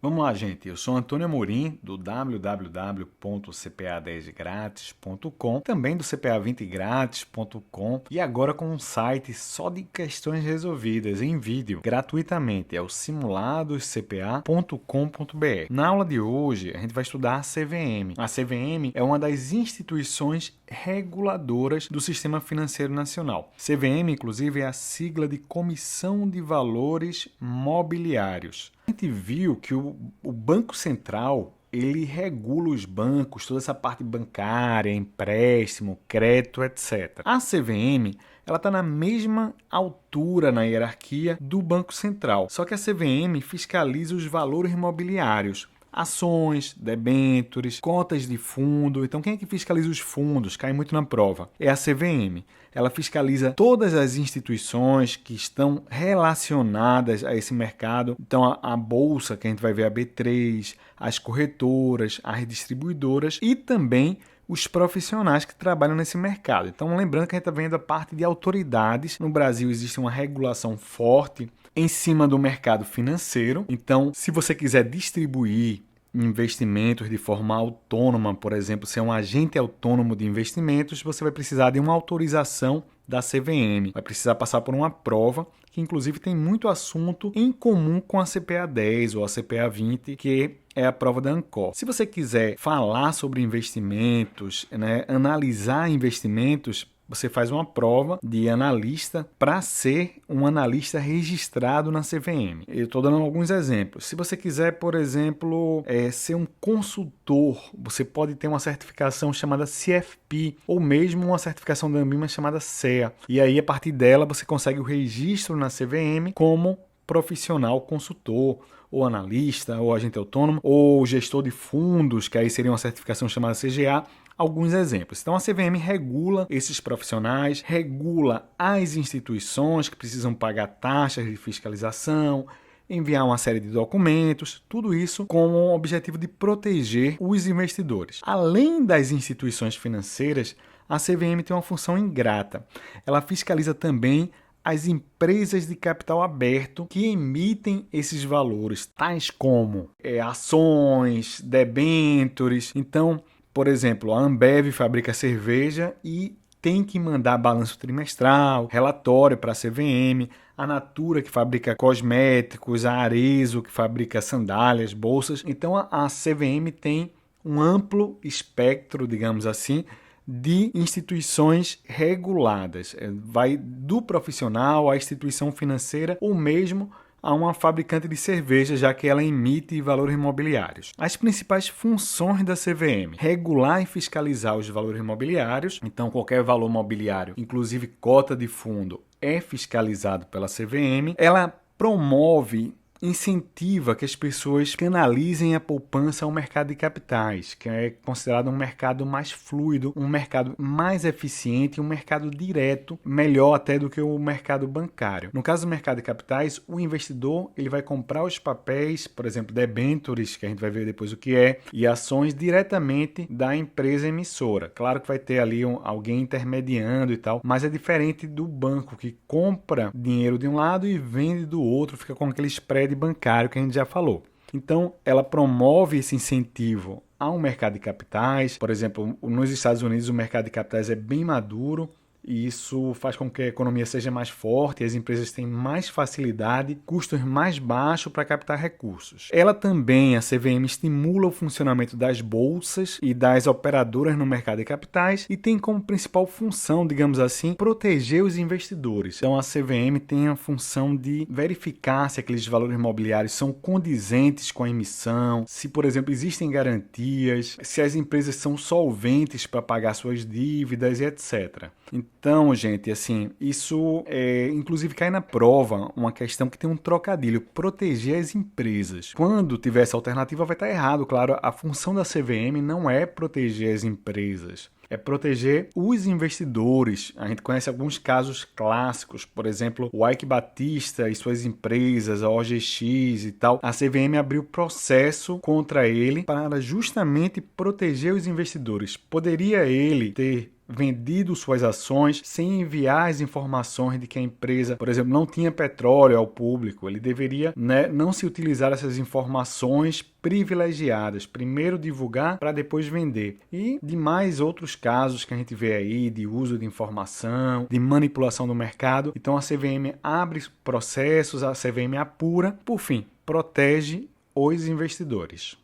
Vamos lá, gente. Eu sou Antônio Amorim, do www.cpa10gratis.com, também do cpa20gratis.com e agora com um site só de questões resolvidas em vídeo, gratuitamente. É o simuladoscpa.com.br. Na aula de hoje, a gente vai estudar a CVM. A CVM é uma das instituições reguladoras do Sistema Financeiro Nacional. CVM, inclusive, é a sigla de Comissão de Valores Mobiliários. A gente viu que o Banco Central ele regula os bancos, toda essa parte bancária, empréstimo, crédito, etc. A CVM ela está na mesma altura na hierarquia do Banco Central, só que a CVM fiscaliza os valores imobiliários. Ações, debêntures, cotas de fundo. Então, quem é que fiscaliza os fundos? Cai muito na prova. É a CVM. Ela fiscaliza todas as instituições que estão relacionadas a esse mercado. Então, a Bolsa, que a gente vai ver a B3, as corretoras, as distribuidoras e também os profissionais que trabalham nesse mercado. Então, lembrando que a gente está vendo a parte de autoridades. No Brasil existe uma regulação forte em cima do mercado financeiro. Então, se você quiser distribuir investimentos de forma autônoma, por exemplo, ser um agente autônomo de investimentos, você vai precisar de uma autorização da CVM. Vai precisar passar por uma prova, que inclusive tem muito assunto em comum com a CPA 10 ou a CPA 20, que é a prova da Ancor. Se você quiser falar sobre investimentos, analisar investimentos, você faz uma prova de analista para ser um analista registrado na CVM. Eu estou dando alguns exemplos. Se você quiser, por exemplo, ser um consultor, você pode ter uma certificação chamada CFP ou mesmo uma certificação da Anbima chamada CEA. E aí, a partir dela, você consegue o registro na CVM como profissional consultor, ou analista, ou agente autônomo, ou gestor de fundos, que aí seria uma certificação chamada CGA. Alguns exemplos. Então, a CVM regula esses profissionais, regula as instituições que precisam pagar taxas de fiscalização, enviar uma série de documentos, tudo isso com o objetivo de proteger os investidores. Além das instituições financeiras, a CVM tem uma função ingrata. Ela fiscaliza também as empresas de capital aberto que emitem esses valores, tais como ações, debêntures. Então, por exemplo, a Ambev fabrica cerveja e tem que mandar balanço trimestral, relatório para a CVM, a Natura que fabrica cosméticos, a Arezzo que fabrica sandálias, bolsas. Então a CVM tem um amplo espectro, digamos assim, de instituições reguladas. Vai do profissional à instituição financeira ou mesmo a uma fabricante de cerveja, já que ela emite valores imobiliários. As principais funções da CVM: regular e fiscalizar os valores imobiliários. Então, qualquer valor mobiliário, inclusive cota de fundo, é fiscalizado pela CVM. Ela promove, incentiva que as pessoas canalizem a poupança ao mercado de capitais, que é considerado um mercado mais fluido, um mercado mais eficiente, um mercado direto, melhor até do que o mercado bancário. No caso do mercado de capitais, o investidor ele vai comprar os papéis, por exemplo, debêntures, que a gente vai ver depois o que é, e ações diretamente da empresa emissora. Claro que vai ter ali alguém intermediando e tal, mas é diferente do banco que compra dinheiro de um lado e vende do outro, fica com aquele spread bancário que a gente já falou. Então, ela promove esse incentivo ao mercado de capitais. Por exemplo, nos Estados Unidos o mercado de capitais é bem maduro e isso faz com que a economia seja mais forte e as empresas tenham mais facilidade, custos mais baixos para captar recursos. Ela também, a CVM, estimula o funcionamento das bolsas e das operadoras no mercado de capitais e tem como principal função, digamos assim, proteger os investidores. Então, a CVM tem a função de verificar se aqueles valores imobiliários são condizentes com a emissão, se, por exemplo, existem garantias, se as empresas são solventes para pagar suas dívidas e etc. Então, gente, assim, isso inclusive cai na prova uma questão que tem um trocadilho: proteger as empresas. Quando tiver essa alternativa vai estar errado, claro. A função da CVM não é proteger as empresas, é proteger os investidores. A gente conhece alguns casos clássicos, por exemplo, o Ike Batista e suas empresas, a OGX e tal. A CVM abriu processo contra ele para justamente proteger os investidores. Poderia ele ter vendido suas ações sem enviar as informações de que a empresa, por exemplo, não tinha petróleo ao público. Ele deveria, não se utilizar essas informações privilegiadas, primeiro divulgar para depois vender. E demais outros casos que a gente vê aí de uso de informação, de manipulação do mercado. Então a CVM abre processos, a CVM apura, por fim, protege os investidores.